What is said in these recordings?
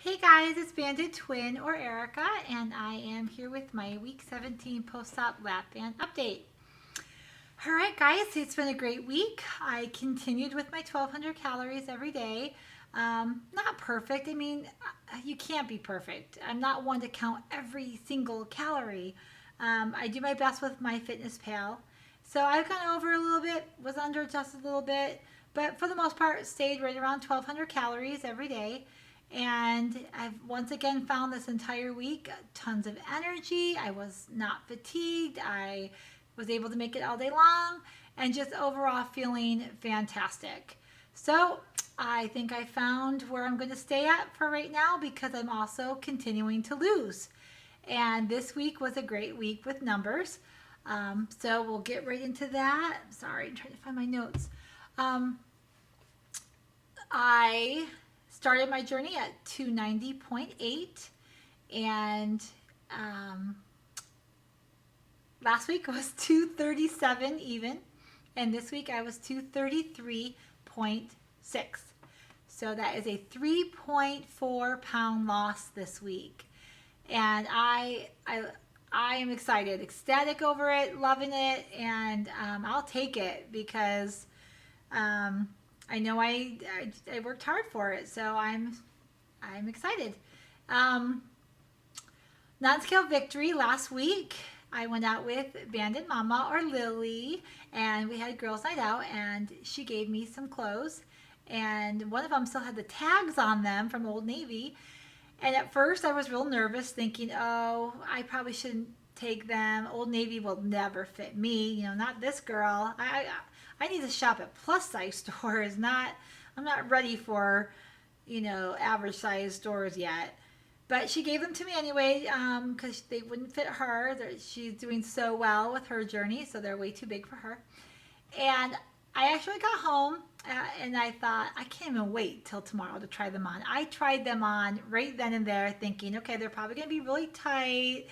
Hey guys, it's Bandit Twin or Erica, and I am here with my week 17 post-op lap band update. All right, guys, it's been a great week. I continued with my 1,200 calories every day. Not perfect. I mean, you can't be perfect. I'm not one to count every single calorie. I do my best with my Fitness Pal. So I've gone over a little bit, was under just a little bit, but for the most part, stayed right around 1,200 calories every day. And I've once again found this entire week tons of energy. I was not fatigued. I was able to make it all day long and just overall feeling fantastic. So I think I found where I'm going to stay at for right now because I'm also continuing to lose. And this week was a great week with numbers. So we'll get right into that. Sorry, I'm trying to find my notes. I started my journey at 290.8 and last week was 237 even, and this week I was 233.6. So that is a 3.4 pound loss this week. And I am excited, ecstatic over it, loving it, and I'll take it because I know I worked hard for it, so I'm excited. Non-scale victory last week. I went out with Bandit Mama or Lily, and we had girls' night out, and she gave me some clothes, and one of them still had the tags on them from Old Navy. And at first, I was real nervous, thinking, "Oh, I probably shouldn't take them. Old Navy will never fit me. You know, not this girl. I need to shop at plus size stores. I'm not ready for, average size stores yet." But she gave them to me anyway because they wouldn't fit her. She's doing so well with her journey, so they're way too big for her. And I actually got home and I thought, I can't even wait till tomorrow to try them on. I tried them on right then and there thinking, okay, they're probably going to be really tight,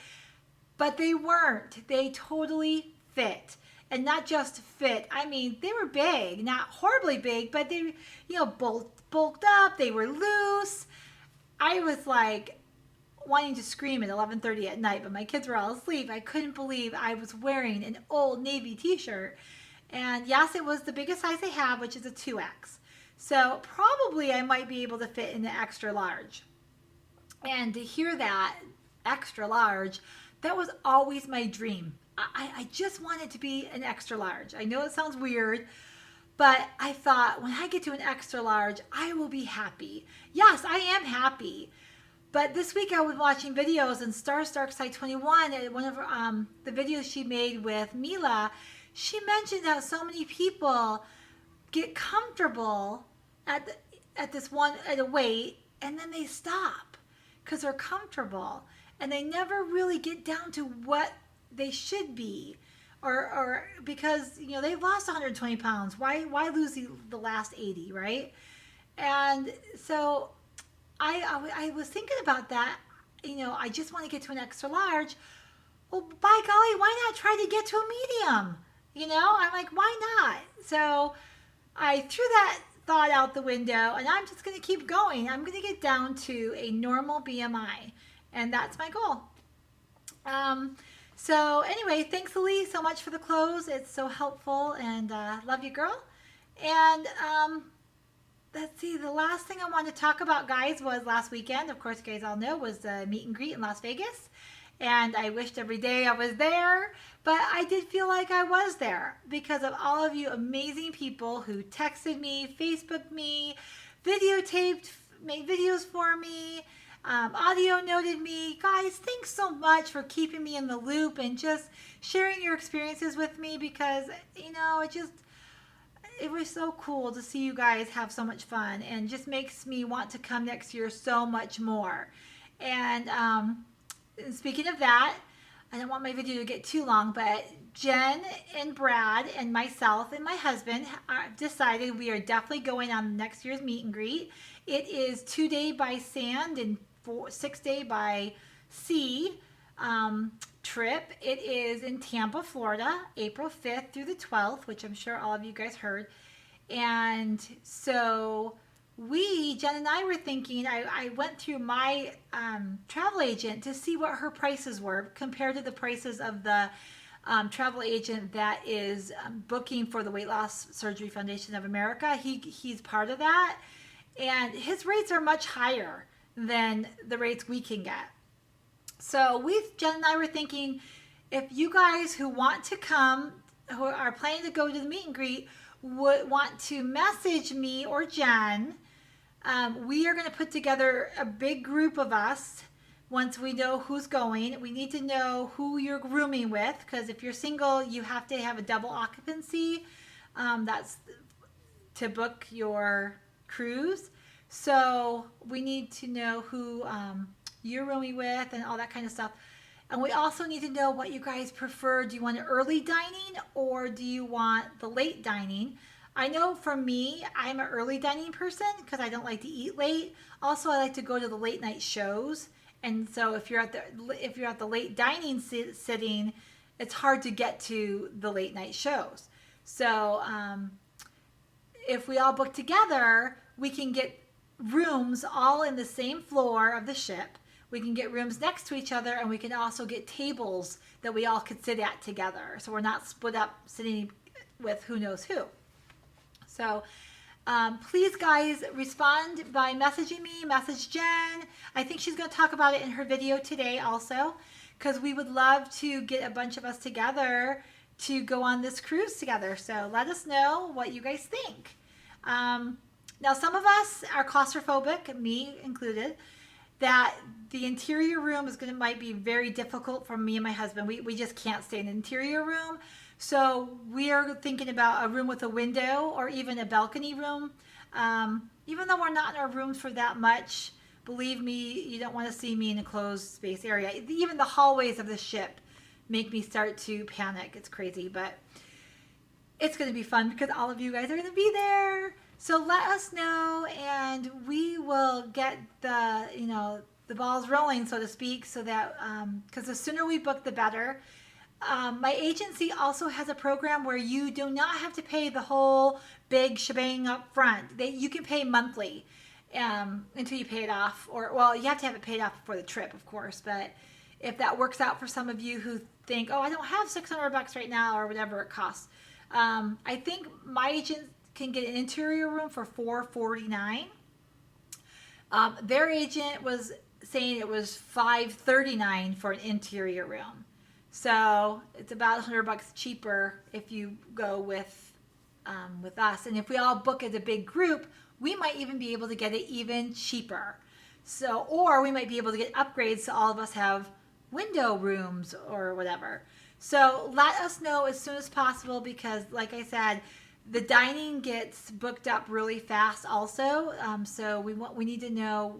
but they weren't. They totally fit. And not just fit, I mean, they were big, not horribly big, but they, bulked up, they were loose. I was like wanting to scream at 11:30 at night, but my kids were all asleep. I couldn't believe I was wearing an Old Navy t-shirt. And yes, it was the biggest size they have, which is a 2X. So probably I might be able to fit in the extra large. And to hear that, extra large, that was always my dream. I just wanted to be an extra large. I know it sounds weird, but I thought when I get to an extra large, I will be happy. Yes, I am happy. But this week I was watching videos, and Star Stark Side 21, one of the videos she made with Mila, she mentioned how so many people get comfortable at a weight, and then they stop because they're comfortable, and they never really get down to what they should be, or because they've lost 120 pounds. Why lose the last 80, right? And so I was thinking about that. I just want to get to an extra large. Well, by golly, why not try to get to a medium? I'm like, why not? So I threw that thought out the window, and I'm just going to keep going. I'm going to get down to a normal BMI, and that's my goal. So anyway, thanks, Lily, so much for the clothes. It's so helpful, and love you, girl. And let's see, the last thing I wanted to talk about, guys, was last weekend. Of course, you guys all know, was the meet and greet in Las Vegas. And I wished every day I was there, but I did feel like I was there because of all of you amazing people who texted me, Facebooked me, videotaped, made videos for me, audio noted me. Guys, thanks so much for keeping me in the loop and just sharing your experiences with me because, it was so cool to see you guys have so much fun and just makes me want to come next year so much more. And speaking of that, I don't want my video to get too long, but Jen and Brad and myself and my husband decided we are definitely going on next year's meet and greet. It is 2-day by sand and 6-day by sea trip. It is in Tampa, Florida, April 5th through the 12th, which I'm sure all of you guys heard. And so Jen and I were thinking, I went through my travel agent to see what her prices were compared to the prices of the travel agent that is booking for the Weight Loss Surgery Foundation of America. He's part of that, and his rates are much higher than the rates we can get. So Jen and I were thinking, if you guys who want to come, who are planning to go to the meet and greet, would want to message me or Jen, we are going to put together a big group of us. Once we know who's going, we need to know who you're rooming with, because if you're single, you have to have a double occupancy. That's to book your cruise. So we need to know who you're rooming with and all that kind of stuff. And we also need to know what you guys prefer. Do you want early dining or do you want the late dining? I know for me, I'm an early dining person because I don't like to eat late. Also, I like to go to the late night shows. And so if you're at the late dining sitting, it's hard to get to the late night shows. So if we all book together, we can get rooms all in the same floor of the ship. We can get rooms next to each other, and we can also get tables that we all could sit at together. So we're not split up sitting with who knows who. So please, guys, respond by messaging me, message Jen. I think she's going to talk about it in her video today also, because we would love to get a bunch of us together to go on this cruise together. So let us know what you guys think. Now, some of us are claustrophobic, me included, that the interior room might be very difficult for me and my husband. We just can't stay in the interior room. So we are thinking about a room with a window or even a balcony room. Even though we're not in our rooms for that much, believe me, you don't want to see me in a closed space area. Even the hallways of the ship make me start to panic. It's crazy, but it's going to be fun because all of you guys are going to be there. So let us know, and we will get the balls rolling, so to speak, so that because the sooner we book, the better. My agency also has a program where you do not have to pay the whole big shebang up front. You can pay monthly until you pay it off, you have to have it paid off before the trip, of course. But if that works out for some of you who think, oh, I don't have $600 right now, or whatever it costs, I think my agent can get an interior room for $449. Their agent was saying it was $539 for an interior room. So it's about $100 cheaper if you go with us. And if we all book as a big group, we might even be able to get it even cheaper. So, or we might be able to get upgrades so all of us have window rooms or whatever. So let us know as soon as possible, because like I said, the dining gets booked up really fast also. So we need to know,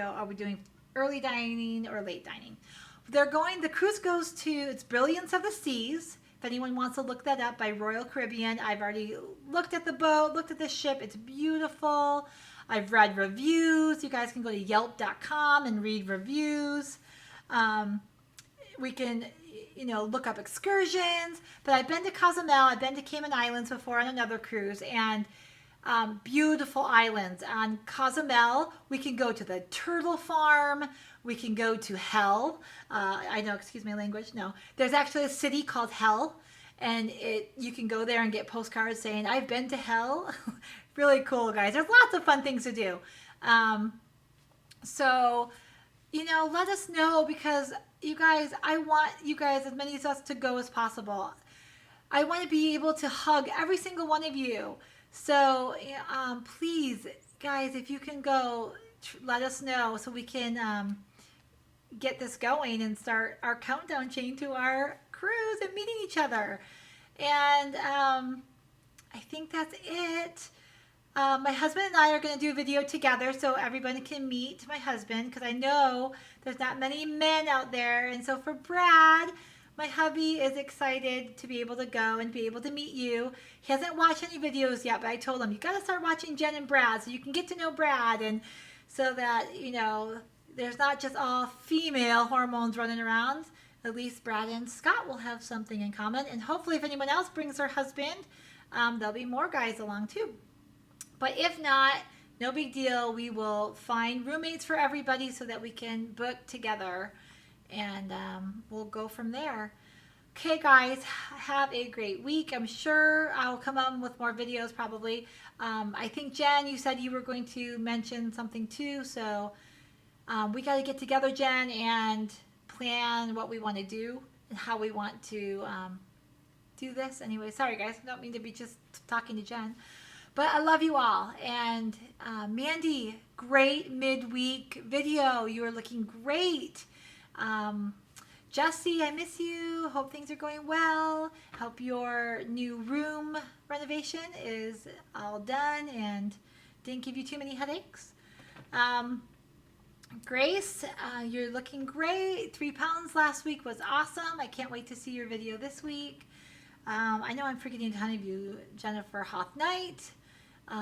are we doing early dining or late dining? The cruise goes to, it's Brilliance of the Seas. If anyone wants to look that up, by Royal Caribbean. I've already looked at the boat, looked at the ship. It's beautiful. I've read reviews. You guys can go to yelp.com and read reviews. We can, look up excursions. But I've been to Cozumel. I've been to Cayman Islands before on another cruise. And beautiful islands. On Cozumel, we can go to the turtle farm. We can go to Hell. I know, excuse my language. No, there's actually a city called Hell, and you can go there and get postcards saying, I've been to Hell. Really cool, guys. There's lots of fun things to do. So, let us know, because you guys, I want you guys, as many of us, to go as possible. I want to be able to hug every single one of you. So please, guys, if you can go, let us know so we can get this going and start our countdown chain to our cruise and meeting each other. And I think that's it. My husband and I are going to do a video together so everybody can meet my husband, because I know there's not many men out there. And so for Brad, my hubby is excited to be able to go and be able to meet you. He hasn't watched any videos yet, but I told him, you got to start watching Jen and Brad so you can get to know Brad, and so that, there's not just all female hormones running around. At least Brad and Scott will have something in common. And hopefully if anyone else brings their husband, there'll be more guys along too. But if not, no big deal. We will find roommates for everybody so that we can book together, and we'll go from there. Okay, guys, have a great week. I'm sure I'll come up with more videos probably. I think, Jen, you said you were going to mention something too, so we got to get together, Jen, and plan what we want to do and how we want to do this. Anyway, sorry, guys. I don't mean to be just talking to Jen. But I love you all. And Mandy, great midweek video. You are looking great. Jesse, I miss you. Hope things are going well. Hope your new room renovation is all done and didn't give you too many headaches. Grace, you're looking great. 3 pounds last week was awesome. I can't wait to see your video this week. I know I'm forgetting a ton of you. Jennifer Hoth Knight,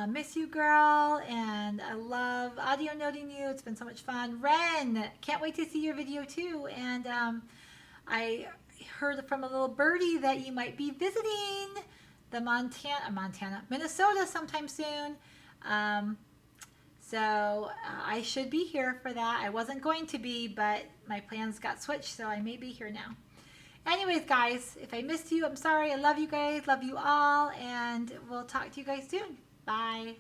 miss you, girl. And I love audio noting you. It's been so much fun. Ren, can't wait to see your video too. And I heard from a little birdie that you might be visiting the Minnesota sometime soon. So I should be here for that. I wasn't going to be, but my plans got switched, so I may be here now. Anyways, guys, if I missed you, I'm sorry. I love you guys. Love you all. And we'll talk to you guys soon. Bye.